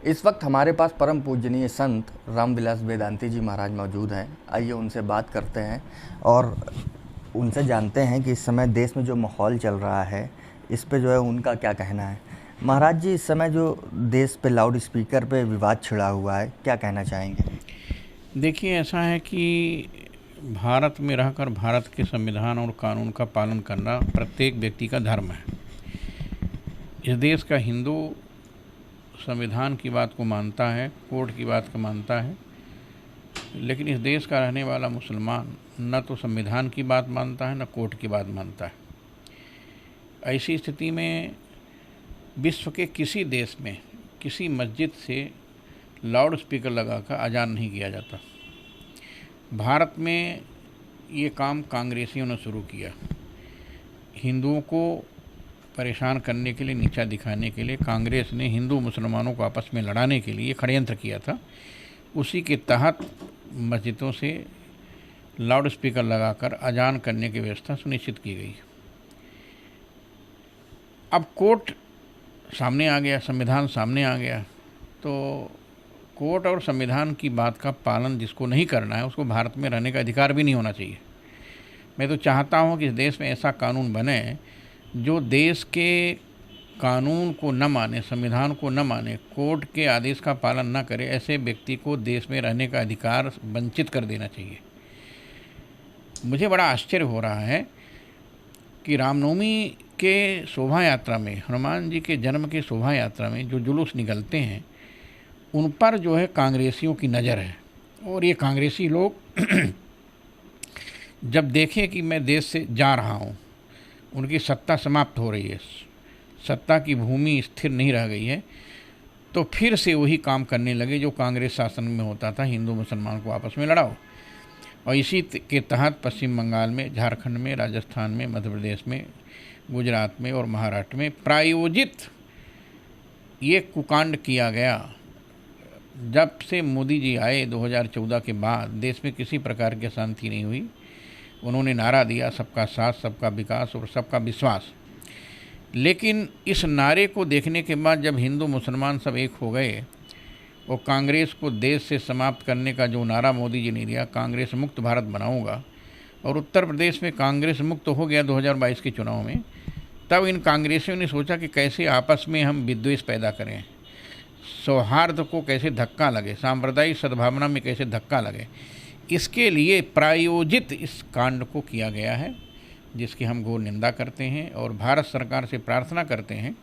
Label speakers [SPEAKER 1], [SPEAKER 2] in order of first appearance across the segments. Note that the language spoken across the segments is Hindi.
[SPEAKER 1] इस वक्त हमारे पास परम पूजनीय संत रामविलास वेदांती जी महाराज मौजूद हैं। आइए उनसे बात करते हैं और उनसे जानते हैं कि इस समय देश में जो माहौल चल रहा है इस पे जो है उनका क्या कहना है। महाराज जी, इस समय जो देश पे लाउड स्पीकर पे विवाद छिड़ा हुआ है, क्या कहना चाहेंगे?
[SPEAKER 2] देखिए, ऐसा है कि भारत में रहकर भारत के संविधान और कानून का पालन करना प्रत्येक व्यक्ति का धर्म है। इस देश का हिंदू संविधान की बात को मानता है, कोर्ट की बात को मानता है, लेकिन इस देश का रहने वाला मुसलमान न तो संविधान की बात मानता है न कोर्ट की बात मानता है। ऐसी स्थिति में विश्व के किसी देश में किसी मस्जिद से लाउड स्पीकर लगाकर अजान नहीं किया जाता। भारत में ये काम कांग्रेसियों ने शुरू किया। हिंदुओं को परेशान करने के लिए, नीचा दिखाने के लिए कांग्रेस ने हिंदू मुसलमानों को आपस में लड़ाने के लिए षड्यंत्र किया था। उसी के तहत मस्जिदों से लाउड स्पीकर लगाकर अजान करने की व्यवस्था सुनिश्चित की गई। अब कोर्ट सामने आ गया, संविधान सामने आ गया, तो कोर्ट और संविधान की बात का पालन जिसको नहीं करना है उसको भारत में रहने का अधिकार भी नहीं होना चाहिए। मैं तो चाहता हूँ कि इस देश में ऐसा कानून बने जो देश के कानून को न माने, संविधान को न माने, कोर्ट के आदेश का पालन न करे, ऐसे व्यक्ति को देश में रहने का अधिकार वंचित कर देना चाहिए। मुझे बड़ा आश्चर्य हो रहा है कि रामनवमी के शोभा यात्रा में, हनुमान जी के जन्म के शोभा यात्रा में जो जुलूस निकलते हैं उन पर जो है कांग्रेसियों की नज़र है। और ये कांग्रेसी लोग जब देखें कि मैं देश से जा रहा हूँ, उनकी सत्ता समाप्त हो रही है, सत्ता की भूमि स्थिर नहीं रह गई है, तो फिर से वही काम करने लगे जो कांग्रेस शासन में होता था, हिंदू मुसलमान को आपस में लड़ाओ। और इसी के तहत पश्चिम बंगाल में, झारखंड में, राजस्थान में, मध्य प्रदेश में, गुजरात में और महाराष्ट्र में प्रायोजित ये कुकांड किया गया। जब से मोदी जी आए 2014 के बाद देश में किसी प्रकार की शांति नहीं हुई। उन्होंने नारा दिया सबका साथ, सबका विकास और सबका विश्वास। लेकिन इस नारे को देखने के बाद जब हिंदू मुसलमान सब एक हो गए और कांग्रेस को देश से समाप्त करने का जो नारा मोदी जी ने दिया, कांग्रेस मुक्त भारत बनाऊंगा, और उत्तर प्रदेश में कांग्रेस मुक्त हो गया 2022 के चुनाव में, तब इन कांग्रेसियों ने सोचा कि कैसे आपस में हम विद्वेष पैदा करें, सौहार्द को कैसे धक्का लगे, सांप्रदायिक सद्भावना में कैसे धक्का लगे। इसके लिए प्रायोजित इस कांड को किया गया है, जिसकी हम घोर निंदा करते हैं और भारत सरकार से प्रार्थना करते हैं।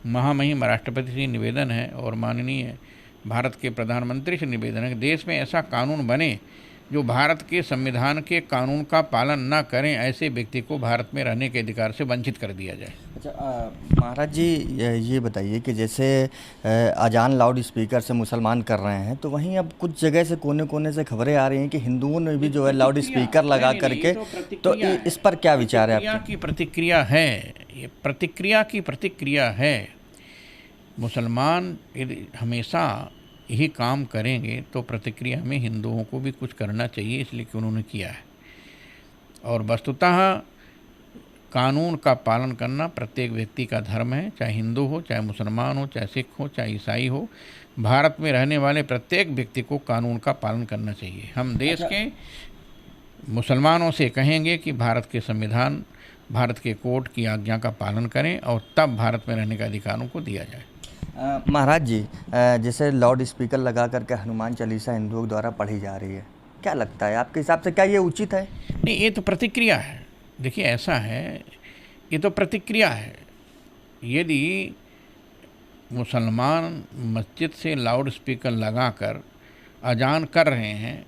[SPEAKER 2] महामहिम राष्ट्रपति से निवेदन है और माननीय भारत के प्रधानमंत्री से निवेदन है कि देश में ऐसा कानून बने जो भारत के संविधान के कानून का पालन न करें, ऐसे व्यक्ति को भारत में रहने के अधिकार से वंचित कर दिया जाए।
[SPEAKER 1] अच्छा महाराज जी, ये बताइए कि जैसे अजान लाउड स्पीकर से मुसलमान कर रहे हैं, तो वहीं अब कुछ जगह से कोने कोने से खबरें आ रही हैं कि हिंदुओं ने भी जो है लाउड स्पीकर लगा करके, तो इस पर क्या विचार है आपकी?
[SPEAKER 2] प्रतिक्रिया है, ये प्रतिक्रिया की प्रतिक्रिया है। मुसलमान हमेशा यही काम करेंगे तो प्रतिक्रिया में हिंदुओं को भी कुछ करना चाहिए, इसलिए कि उन्होंने किया है। और वस्तुतः कानून का पालन करना प्रत्येक व्यक्ति का धर्म है, चाहे हिंदू हो, चाहे मुसलमान हो, चाहे सिख हो, चाहे ईसाई हो। भारत में रहने वाले प्रत्येक व्यक्ति को कानून का पालन करना चाहिए। हम देश के मुसलमानों से कहेंगे कि भारत के संविधान, भारत के कोर्ट की आज्ञा का पालन करें और तब भारत में रहने का अधिकारों को दिया जाए।
[SPEAKER 1] महाराज जी, जैसे लाउड स्पीकर लगा करके हनुमान चालीसा हिंदुओं द्वारा पढ़ी जा रही है, क्या लगता है आपके हिसाब से क्या ये उचित है?
[SPEAKER 2] नहीं, ये तो प्रतिक्रिया है। देखिए, ऐसा है, ये तो प्रतिक्रिया है। यदि मुसलमान मस्जिद से लाउड स्पीकर लगाकर अजान कर रहे हैं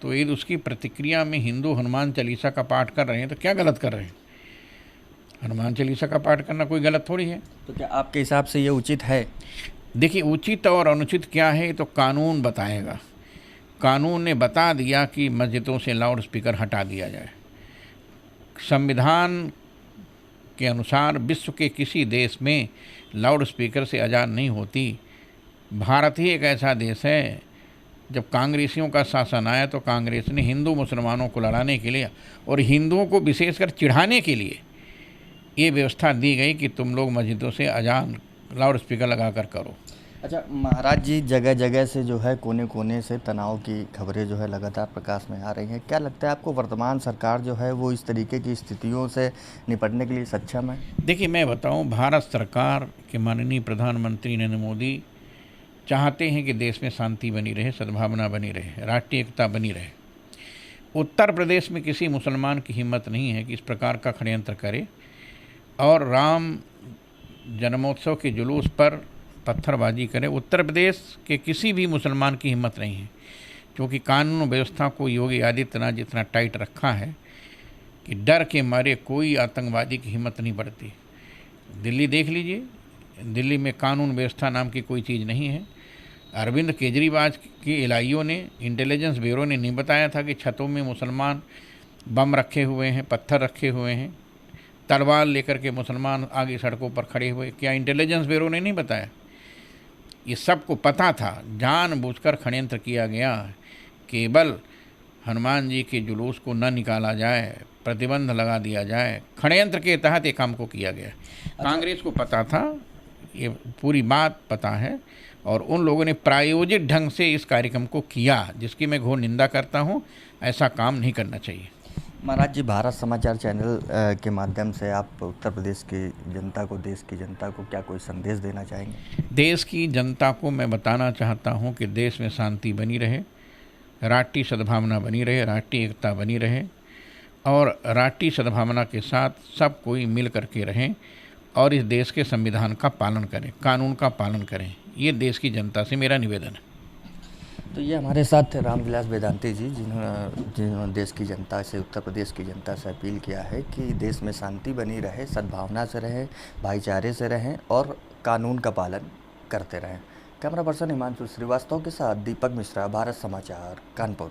[SPEAKER 2] तो यदि उसकी प्रतिक्रिया में हिंदू हनुमान चालीसा का पाठ कर रहे हैं तो क्या गलत कर रहे हैं? हनुमान चालीसा का पाठ करना कोई गलत थोड़ी है।
[SPEAKER 1] तो क्या आपके हिसाब से ये उचित है?
[SPEAKER 2] देखिए, उचित और अनुचित क्या है तो कानून बताएगा। कानून ने बता दिया कि मस्जिदों से लाउड स्पीकर हटा दिया जाए। संविधान के अनुसार विश्व के किसी देश में लाउड स्पीकर से अजान नहीं होती। भारत ही एक ऐसा देश है, जब कांग्रेसियों का शासन आया तो कांग्रेस ने हिंदू मुसलमानों को लड़ाने के लिए और हिंदुओं को विशेषकर चिढ़ाने के लिए ये व्यवस्था दी गई कि तुम लोग मस्जिदों से अजान लाउड स्पीकर लगा कर करो।
[SPEAKER 1] अच्छा महाराज जी, जगह जगह से जो है कोने कोने से तनाव की खबरें जो है लगातार प्रकाश में आ रही हैं। क्या लगता है आपको, वर्तमान सरकार जो है वो इस तरीके की स्थितियों से निपटने के लिए सक्षम है?
[SPEAKER 2] देखिए, मैं बताऊं, भारत सरकार के माननीय प्रधानमंत्री नरेंद्र मोदी चाहते हैं कि देश में शांति बनी रहे, सद्भावना बनी रहे, राष्ट्रीय एकता बनी रहे। उत्तर प्रदेश में किसी मुसलमान की हिम्मत नहीं है कि इस प्रकार का षड्यंत्र करे और राम जन्मोत्सव के जुलूस पर पत्थरबाजी करे। उत्तर प्रदेश के किसी भी मुसलमान की हिम्मत नहीं है, क्योंकि कानून व्यवस्था को योगी आदित्यनाथ जितना टाइट रखा है कि डर के मारे कोई आतंकवादी की हिम्मत नहीं बढ़ती। दिल्ली देख लीजिए, दिल्ली में कानून व्यवस्था नाम की कोई चीज़ नहीं है। अरविंद केजरीवाल की एलआईओ ने, इंटेलिजेंस ब्यूरो ने नहीं बताया था कि छतों में मुसलमान बम रखे हुए हैं, पत्थर रखे हुए हैं, तलवार लेकर के मुसलमान आगे सड़कों पर खड़े हुए? क्या इंटेलिजेंस ब्यूरो ने नहीं बताया? ये सबको पता था। जानबूझकर षड्यंत्र किया गया। केवल हनुमान जी के जुलूस को न निकाला जाए, प्रतिबंध लगा दिया जाए, षड्यंत्र के तहत ये काम को किया गया। कांग्रेस को पता था, ये पूरी बात पता है, और उन लोगों ने प्रायोजित ढंग से इस कार्यक्रम को किया, जिसकी मैं घोर निंदा करता हूँ। ऐसा काम नहीं करना चाहिए।
[SPEAKER 1] महाराज जी, भारत समाचार चैनल के माध्यम से आप उत्तर प्रदेश की जनता को, देश की जनता को क्या कोई संदेश देना चाहेंगे?
[SPEAKER 2] देश की जनता को मैं बताना चाहता हूँ कि देश में शांति बनी रहे, राष्ट्रीय सद्भावना बनी रहे, राष्ट्रीय एकता बनी रहे, और राष्ट्रीय सद्भावना के साथ सब कोई मिल करके रहें और इस देश के संविधान का पालन करें, कानून का पालन करें। ये देश की जनता से मेरा निवेदन है।
[SPEAKER 1] तो ये हमारे साथ थे रामविलास वेदांती जी, जिन्होंने देश की जनता से, उत्तर प्रदेश की जनता से अपील किया है कि देश में शांति बनी रहे, सद्भावना से रहें, भाईचारे से रहें और कानून का पालन करते रहें। कैमरा पर्सन हिमांशु श्रीवास्तव के साथ दीपक मिश्रा, भारत समाचार, कानपुर।